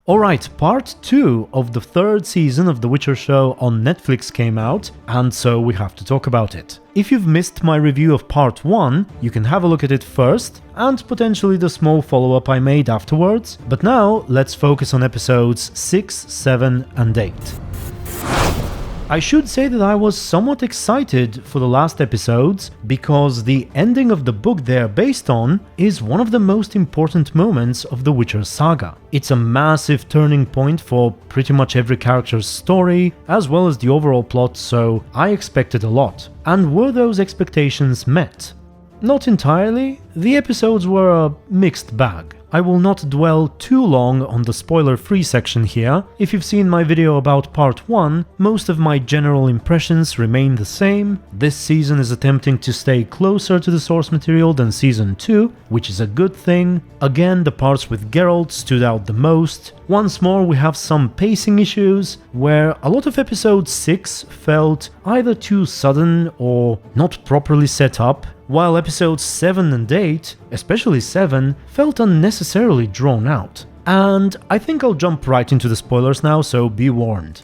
Alright, part 2 of the 3rd season of The Witcher show on Netflix came out, and so we have to talk about it. If you've missed my review of part 1, you can have a look at it first, and potentially the small follow-up I made afterwards, but now let's focus on episodes 6, 7 and 8. I should say that I was somewhat excited for the last episodes, because the ending of the book they are based on is one of the most important moments of the Witcher saga. It's a massive turning point for pretty much every character's story, as well as the overall plot, so I expected a lot. And were those expectations met? Not entirely. The episodes were a mixed bag. I will not dwell too long on the spoiler-free section here. If you've seen my video about part 1, most of my general impressions remain the same. This season is attempting to stay closer to the source material than season 2, which is a good thing. Again, the parts with Geralt stood out the most. Once more, we have some pacing issues, where a lot of episode 6 felt either too sudden or not properly set up, while episodes 7 and 8, especially 7, felt unnecessarily drawn out. And I think I'll jump right into the spoilers now, so be warned.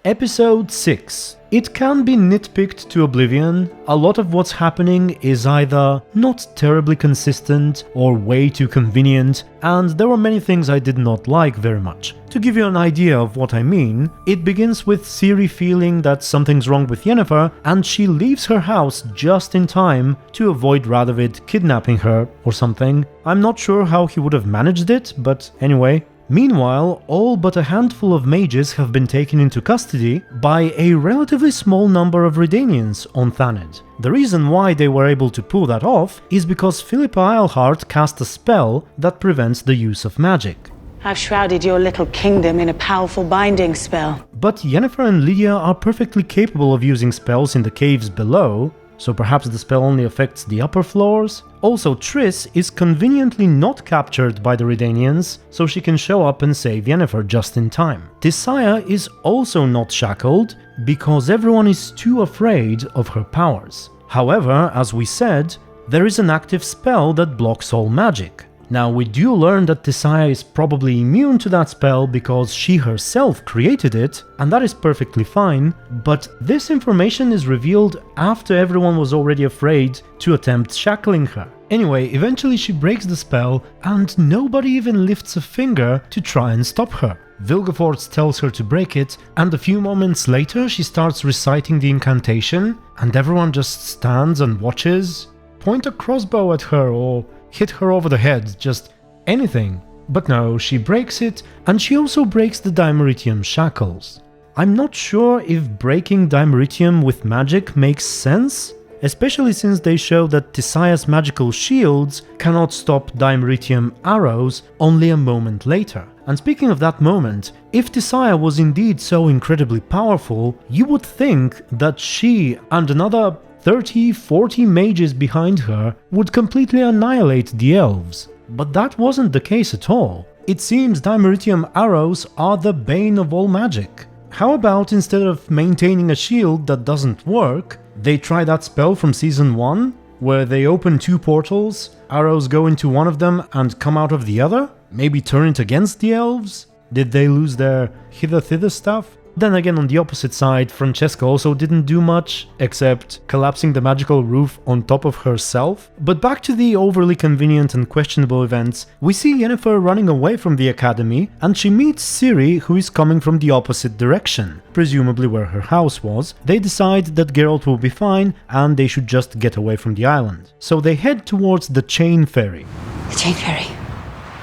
Episode 6. It can be nitpicked to oblivion. A lot of what's happening is either not terribly consistent or way too convenient, and there were many things I did not like very much. To give you an idea of what I mean, it begins with Ciri feeling that something's wrong with Yennefer, and she leaves her house just in time to avoid Radovid kidnapping her or something. I'm not sure how he would have managed it, but anyway. Meanwhile, all but a handful of mages have been taken into custody by a relatively small number of Redanians on Thanedd. The reason why they were able to pull that off is because Philippa Eilhart cast a spell that prevents the use of magic. I've shrouded your little kingdom in a powerful binding spell. But Yennefer and Lydia are perfectly capable of using spells in the caves below, so perhaps the spell only affects the upper floors? Also, Triss is conveniently not captured by the Redanians, so she can show up and save Yennefer just in time. Tissaia is also not shackled, because everyone is too afraid of her powers. However, as we said, there is an active spell that blocks all magic. Now, we do learn that Tissaia is probably immune to that spell because she herself created it, and that is perfectly fine, but this information is revealed after everyone was already afraid to attempt shackling her. Anyway, eventually she breaks the spell, and nobody even lifts a finger to try and stop her. Vilgefortz tells her to break it, and a few moments later she starts reciting the incantation, and everyone just stands and watches. Point a crossbow at her or hit her over the head, just anything. But no, she breaks it, and she also breaks the Dimeritium shackles. I'm not sure if breaking Dimeritium with magic makes sense, especially since they show that Tissaia's magical shields cannot stop Dimeritium arrows only a moment later. And speaking of that moment, if Tissaia was indeed so incredibly powerful, you would think that she and another 30-40 mages behind her would completely annihilate the elves. But that wasn't the case at all. It seems Dimeritium arrows are the bane of all magic. How about instead of maintaining a shield that doesn't work, they try that spell from season 1, where they open 2 portals, arrows go into one of them and come out of the other? Maybe turn it against the elves? Did they lose their hither-thither stuff? Then again, on the opposite side, Francesca also didn't do much, except collapsing the magical roof on top of herself. But back to the overly convenient and questionable events, we see Yennefer running away from the academy, and she meets Ciri, who is coming from the opposite direction, presumably where her house was. They decide that Geralt will be fine, and they should just get away from the island. So they head towards the Chain Ferry. The Chain Ferry.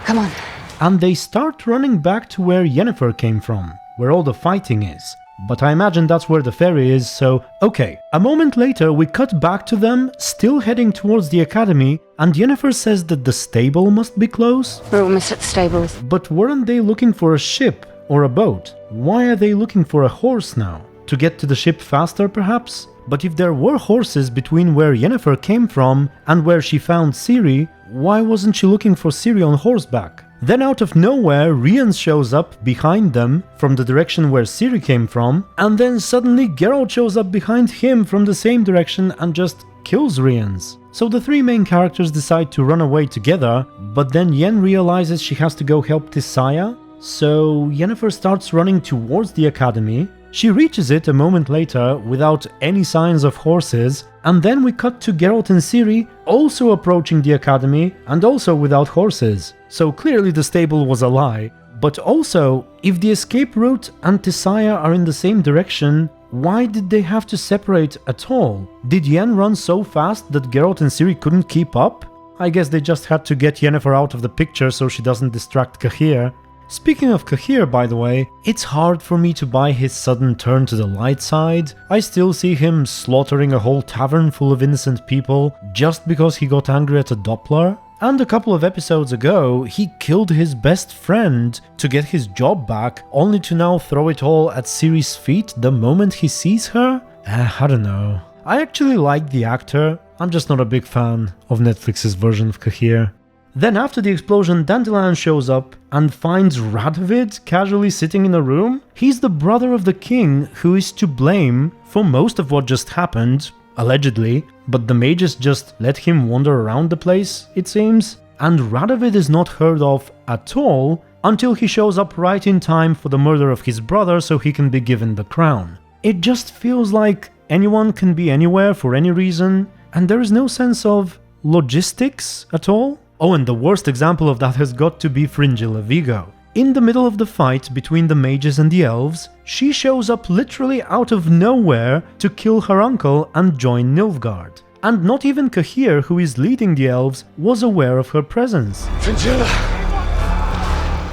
Come on. And they start running back to where Yennefer came from, where all the fighting is. But I imagine that's where the ferry is, so okay. A moment later we cut back to them, still heading towards the academy, and Yennefer says that the stable must be close. We're almost at the stables. But weren't they looking for a ship or a boat? Why are they looking for a horse now? To get to the ship faster, perhaps? But if there were horses between where Yennefer came from and where she found Ciri, why wasn't she looking for Ciri on horseback? Then out of nowhere, Rian shows up behind them from the direction where Ciri came from, and then suddenly Geralt shows up behind him from the same direction and just kills Rian. So the three main characters decide to run away together, but then Yen realizes she has to go help Tissaia, so Yennefer starts running towards the academy. She reaches it a moment later without any signs of horses, and then we cut to Geralt and Ciri also approaching the academy and also without horses. So clearly the stable was a lie. But also, if the escape route and Tissaia are in the same direction, why did they have to separate at all? Did Yen run so fast that Geralt and Ciri couldn't keep up? I guess they just had to get Yennefer out of the picture so she doesn't distract Cahir. Speaking of Cahir, by the way, it's hard for me to buy his sudden turn to the light side. I still see him slaughtering a whole tavern full of innocent people just because he got angry at a Doppler. And a couple of episodes ago, he killed his best friend to get his job back, only to now throw it all at Ciri's feet the moment he sees her? I don't know. I actually like the actor, I'm just not a big fan of Netflix's version of Cahir. Then after the explosion, Dandelion shows up and finds Radovid casually sitting in a room. He's the brother of the king who is to blame for most of what just happened, allegedly, but the mages just let him wander around the place, it seems. And Radovid is not heard of at all until he shows up right in time for the murder of his brother so he can be given the crown. It just feels like anyone can be anywhere for any reason, and there is no sense of logistics at all. Oh, and the worst example of that has got to be Fringilla Vigo. In the middle of the fight between the mages and the elves, she shows up literally out of nowhere to kill her uncle and join Nilfgaard. And not even Cahir, who is leading the elves, was aware of her presence. Fringilla!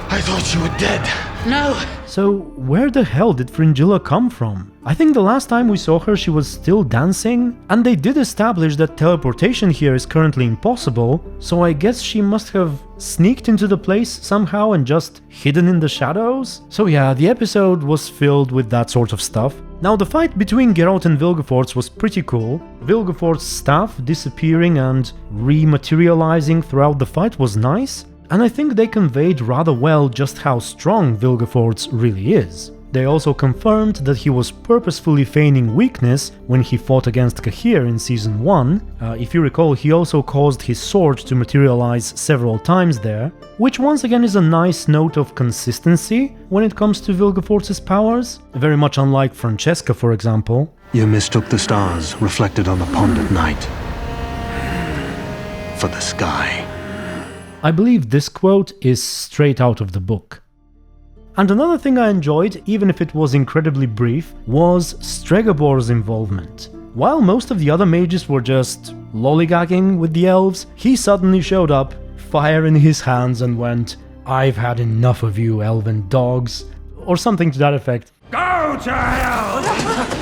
I thought you were dead. No! So where the hell did Fringilla come from? I think the last time we saw her she was still dancing, and they did establish that teleportation here is currently impossible, so I guess she must have sneaked into the place somehow and just hidden in the shadows? So yeah, the episode was filled with that sort of stuff. Now the fight between Geralt and Vilgefortz was pretty cool. Vilgefortz's staff disappearing and rematerializing throughout the fight was nice, and I think they conveyed rather well just how strong Vilgefortz really is. They also confirmed that he was purposefully feigning weakness when he fought against Cahir in Season 1. If you recall, he also caused his sword to materialize several times there, which once again is a nice note of consistency when it comes to Vilgefortz's powers, very much unlike Francesca, for example. You mistook the stars reflected on the pond at night for the sky. I believe this quote is straight out of the book. And another thing I enjoyed, even if it was incredibly brief, was Stregobor's involvement. While most of the other mages were just lollygagging with the elves, he suddenly showed up, fire in his hands, and went, "I've had enough of you, elven dogs," or something to that effect. Go to hell,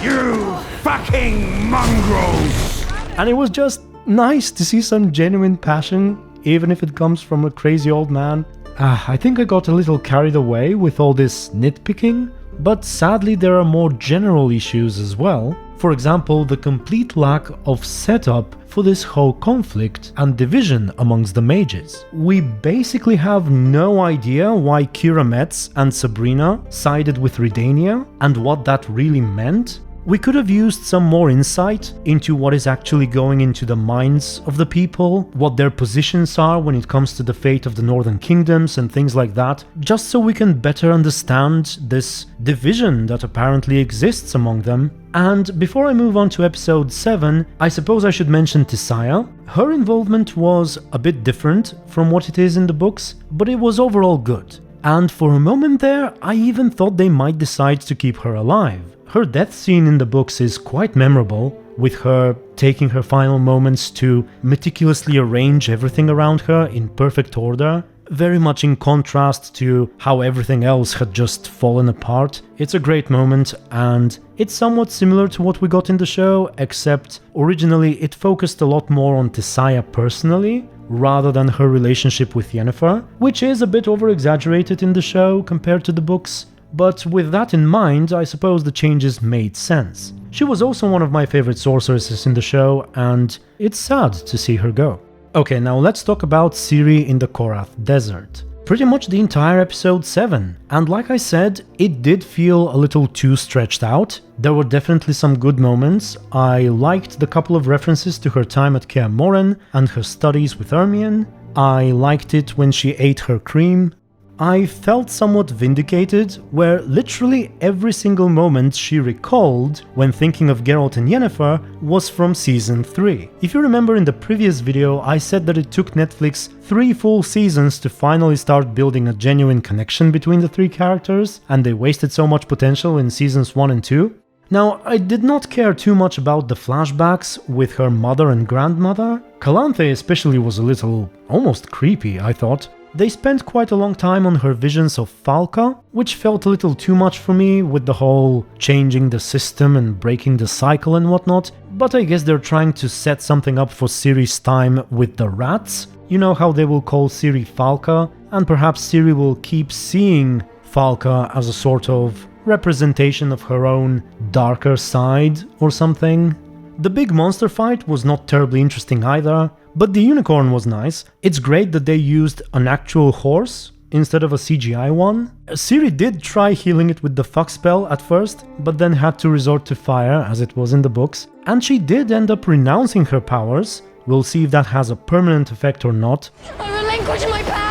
you fucking mongrels! And it was just nice to see some genuine passion, even if it comes from a crazy old man. I think I got a little carried away with all this nitpicking, but sadly there are more general issues as well. For example, the complete lack of setup for this whole conflict and division amongst the mages. We basically have no idea why Kira Metz and Sabrina sided with Redania and what that really meant. We could have used some more insight into what is actually going into the minds of the people, what their positions are when it comes to the fate of the Northern Kingdoms and things like that, just so we can better understand this division that apparently exists among them. And before I move on to episode 7, I suppose I should mention Tissaia. Her involvement was a bit different from what it is in the books, but it was overall good. And for a moment there, I even thought they might decide to keep her alive. Her death scene in the books is quite memorable, with her taking her final moments to meticulously arrange everything around her in perfect order, very much in contrast to how everything else had just fallen apart. It's a great moment, and it's somewhat similar to what we got in the show, except originally it focused a lot more on Tissaia personally, rather than her relationship with Yennefer, which is a bit over-exaggerated in the show compared to the books. But with that in mind, I suppose the changes made sense. She was also one of my favorite sorceresses in the show, and it's sad to see her go. Okay, now let's talk about Ciri in the Korath Desert. pretty much the entire episode 7, and like I said, it did feel a little too stretched out. There were definitely some good moments. I liked the couple of references to her time at Kaer Morhen and her studies with Ermion. I liked it when she ate her cream. I felt somewhat vindicated, where literally every single moment she recalled when thinking of Geralt and Yennefer was from Season 3. If you remember in the previous video, I said that it took Netflix 3 full seasons to finally start building a genuine connection between the 3 characters, and they wasted so much potential in Seasons 1 and 2. Now, I did not care too much about the flashbacks with her mother and grandmother. Calanthe especially was a little, almost creepy, I thought. They spent quite a long time on her visions of Falka, which felt a little too much for me with the whole changing the system and breaking the cycle and whatnot, but I guess they're trying to set something up for Ciri's time with the rats. You know how they will call Ciri Falka, and perhaps Ciri will keep seeing Falka as a sort of representation of her own darker side or something. The big monster fight was not terribly interesting either, but the unicorn was nice. It's great that they used an actual horse instead of a CGI one. Ciri did try healing it with the fuck spell at first, but then had to resort to fire as it was in the books, and she did end up renouncing her powers. We'll see if that has a permanent effect or not. I relinquish my powers!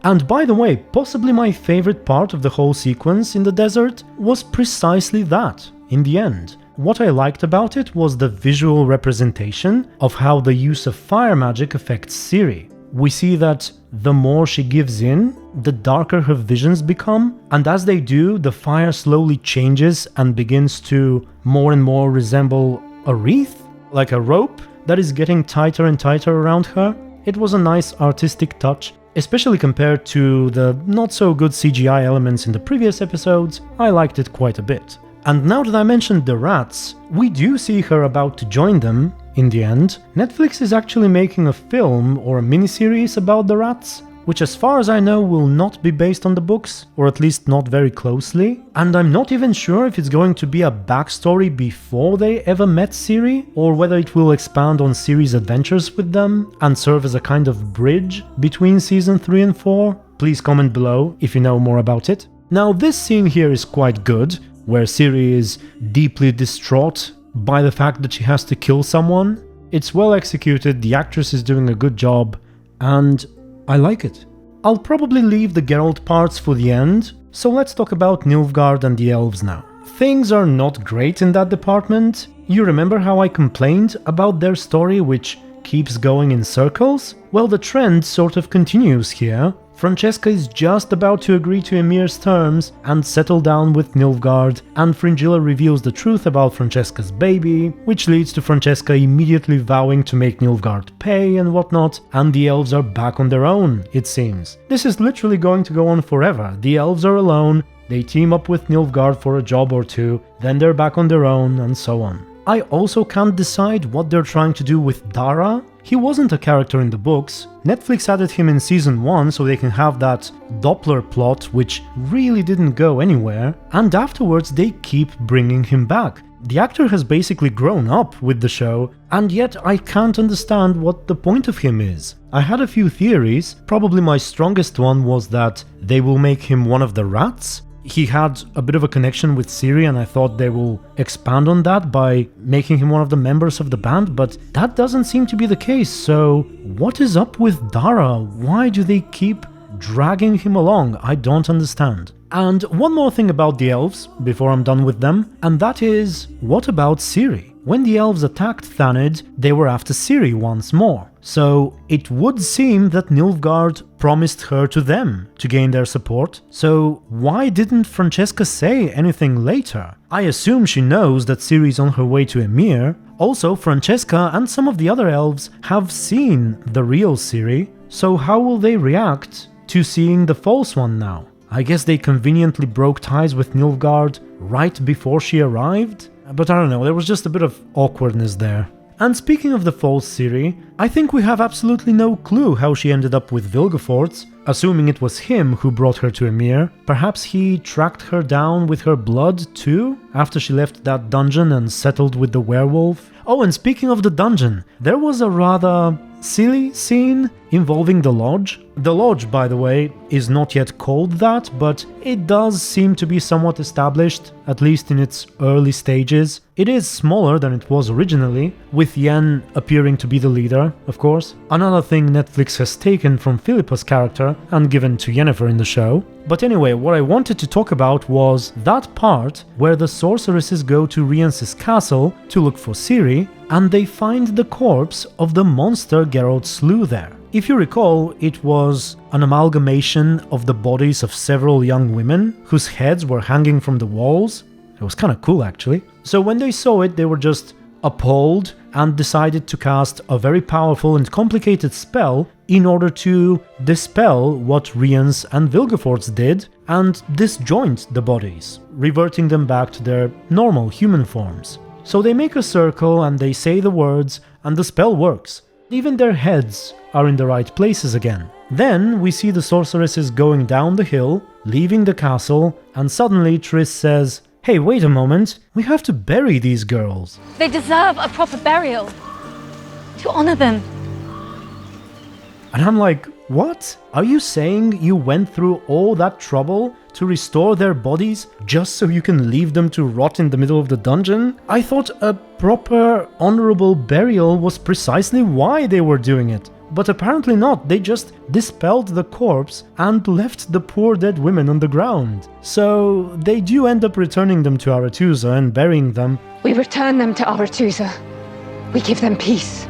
And by the way, possibly my favorite part of the whole sequence in the desert was precisely that, in the end. What I liked about it was the visual representation of how the use of fire magic affects Ciri. We see that the more she gives in, the darker her visions become, and as they do, the fire slowly changes and begins to more and more resemble a wreath, like a rope that is getting tighter and tighter around her. It was a nice artistic touch, especially compared to the not so good CGI elements in the previous episodes. I liked it quite a bit. And now that I mentioned the rats, we do see her about to join them in the end. Netflix is actually making a film or a miniseries about the rats, which as far as I know will not be based on the books, or at least not very closely. And I'm not even sure if it's going to be a backstory before they ever met Ciri, or whether it will expand on Ciri's adventures with them and serve as a kind of bridge between season 3 and 4. Please comment below if you know more about it. Now this scene here is quite good, where Ciri is deeply distraught by the fact that she has to kill someone. It's well executed, the actress is doing a good job, and I like it. I'll probably leave the Geralt parts for the end, so let's talk about Nilfgaard and the Elves now. Things are not great in that department. You remember how I complained about their story, which keeps going in circles? Well, the trend sort of continues here. Francesca is just about to agree to Emir's terms and settle down with Nilfgaard, and Fringilla reveals the truth about Francesca's baby, which leads to Francesca immediately vowing to make Nilfgaard pay and whatnot, and the elves are back on their own, it seems. This is literally going to go on forever. The elves are alone, they team up with Nilfgaard for a job or two, then they're back on their own, and so on. I also can't decide what they're trying to do with Dara. He wasn't a character in the books. Netflix added him in season 1 so they can have that Doppler plot, which really didn't go anywhere, and afterwards they keep bringing him back. The actor has basically grown up with the show, and yet I can't understand what the point of him is. I had a few theories. Probably my strongest one was that they will make him one of the rats. He had a bit of a connection with Ciri, and I thought they will expand on that by making him one of the members of the band, but that doesn't seem to be the case. So what is up with Dara? Why do they keep dragging him along? I don't understand. And one more thing about the elves before I'm done with them, and that is, what about Ciri? When the elves attacked Thanedd, they were after Ciri once more. So it would seem that Nilfgaard promised her to them to gain their support. So why didn't Francesca say anything later? I assume she knows that Ciri's on her way to Emir. Also, Francesca and some of the other elves have seen the real Ciri, so how will they react to seeing the false one now? I guess they conveniently broke ties with Nilfgaard right before she arrived? But I don't know, there was just a bit of awkwardness there. And speaking of the false Ciri, I think we have absolutely no clue how she ended up with Vilgefortz, assuming it was him who brought her to Emir. Perhaps he tracked her down with her blood too, after she left that dungeon and settled with the werewolf. Oh, and speaking of the dungeon, there was a rather silly scene involving the lodge. The lodge, by the way, is not yet called that, but it does seem to be somewhat established, at least in its early stages. It is smaller than it was originally, with Yen appearing to be the leader, of course. Another thing Netflix has taken from Philippa's character and given to Yennefer in the show. But anyway, what I wanted to talk about was that part where the sorceresses go to Rience's castle to look for Ciri, and they find the corpse of the monster Geralt slew there. If you recall, it was an amalgamation of the bodies of several young women whose heads were hanging from the walls. It was kind of cool, actually. So when they saw it, they were just appalled and decided to cast a very powerful and complicated spell in order to dispel what Rience and Vilgefortz did and disjoint the bodies, reverting them back to their normal human forms. So they make a circle and they say the words, and the spell works. Even their heads are in the right places again. Then we see the sorceresses going down the hill, leaving the castle, and suddenly Triss says, "Hey, wait a moment, we have to bury these girls." They deserve a proper burial. To honor them. And I'm like, what? Are you saying you went through all that trouble to restore their bodies just so you can leave them to rot in the middle of the dungeon? I thought a proper, honorable burial was precisely why they were doing it. But apparently not, they just dispelled the corpse and left the poor dead women on the ground. So they do end up returning them to Aretusa and burying them. We return them to Aretusa. We give them peace.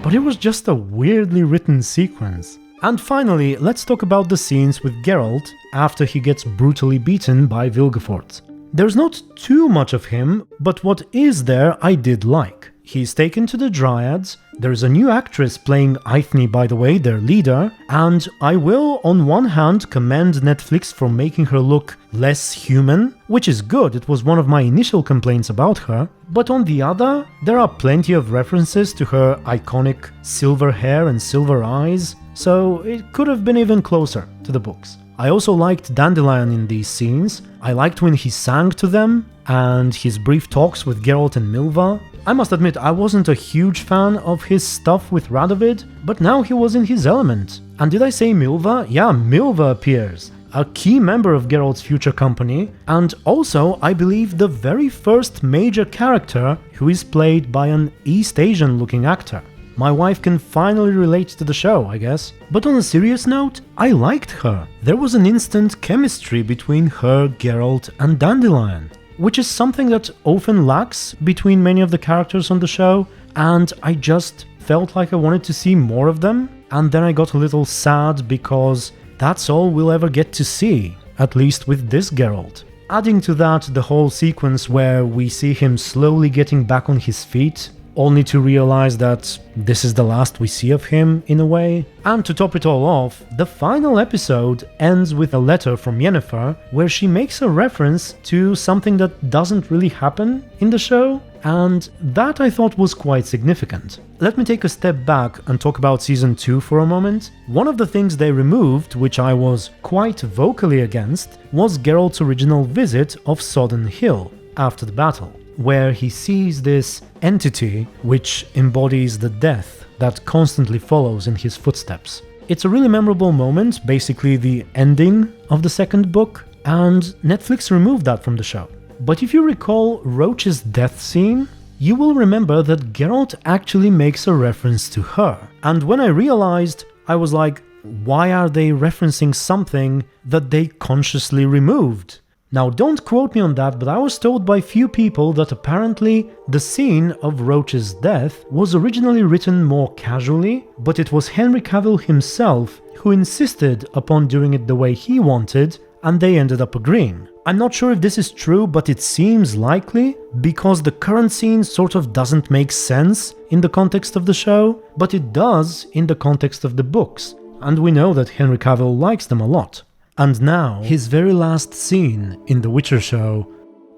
But it was just a weirdly written sequence. And finally, let's talk about the scenes with Geralt after he gets brutally beaten by Vilgefortz. There's not too much of him, but what is there I did like. He's taken to the Dryads, there's a new actress playing Eithne, by the way, their leader, and I will on one hand commend Netflix for making her look less human, which is good, it was one of my initial complaints about her, but on the other, there are plenty of references to her iconic silver hair and silver eyes, so it could have been even closer to the books. I also liked Dandelion in these scenes, I liked when he sang to them, and his brief talks with Geralt and Milva. I must admit, I wasn't a huge fan of his stuff with Radovid, but now he was in his element. And did I say Milva? Yeah, Milva appears, a key member of Geralt's future company, and also, I believe, the very first major character who is played by an East Asian looking actor. My wife can finally relate to the show, I guess. But on a serious note, I liked her. There was an instant chemistry between her, Geralt, and Dandelion, which is something that often lacks between many of the characters on the show, and I just felt like I wanted to see more of them, and then I got a little sad because that's all we'll ever get to see, at least with this Geralt. Adding to that the whole sequence where we see him slowly getting back on his feet, only to realize that this is the last we see of him, in a way. And to top it all off, the final episode ends with a letter from Yennefer where she makes a reference to something that doesn't really happen in the show, and that I thought was quite significant. Let me take a step back and talk about Season 2 for a moment. One of the things they removed, which I was quite vocally against, was Geralt's original visit of Sodden Hill after the battle, where he sees this entity which embodies the death that constantly follows in his footsteps. It's a really memorable moment, basically the ending of the second book, and Netflix removed that from the show. But if you recall Roach's death scene, you will remember that Geralt actually makes a reference to her. And when I realized, I was like, why are they referencing something that they consciously removed? Now, don't quote me on that, but I was told by few people that apparently the scene of Roach's death was originally written more casually, but it was Henry Cavil himself who insisted upon doing it the way he wanted, and they ended up agreeing. I'm not sure if this is true, but it seems likely, because the current scene sort of doesn't make sense in the context of the show, but it does in the context of the books, and we know that Henry Cavil likes them a lot. And now, his very last scene in The Witcher show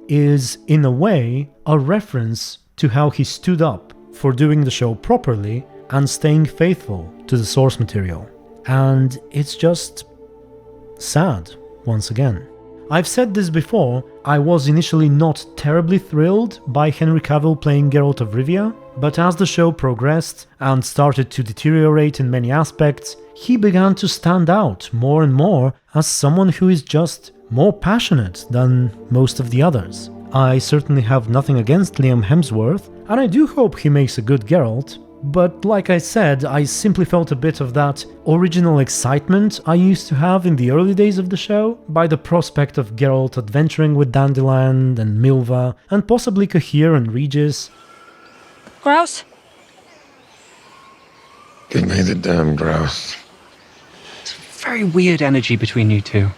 is, in a way, a reference to how he stood up for doing the show properly and staying faithful to the source material. And it's just sad, once again. I've said this before, I was initially not terribly thrilled by Henry Cavil playing Geralt of Rivia, But as the show progressed and started to deteriorate in many aspects, he began to stand out more and more as someone who is just more passionate than most of the others. I certainly have nothing against Liam Hemsworth, and I do hope he makes a good Geralt, but like I said, I simply felt a bit of that original excitement I used to have in the early days of the show by the prospect of Geralt adventuring with Dandelion and Milva, and possibly Cahir and Regis. Grouse? Give me the damn grouse. Very weird energy between you two.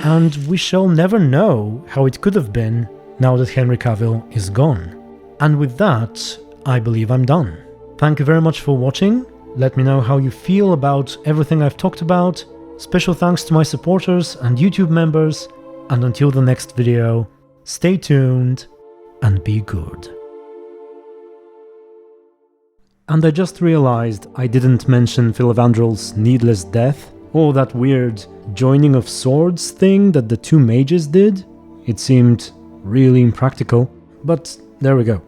And we shall never know how it could have been now that Henry Cavill is gone. And with that, I believe I'm done. Thank you very much for watching. Let me know how you feel about everything I've talked about. Special thanks to my supporters and YouTube members. And until the next video, stay tuned and be good. And I just realized I didn't mention Filavandrel's needless death, or that weird joining of swords thing that the two mages did. It seemed really impractical, but there we go.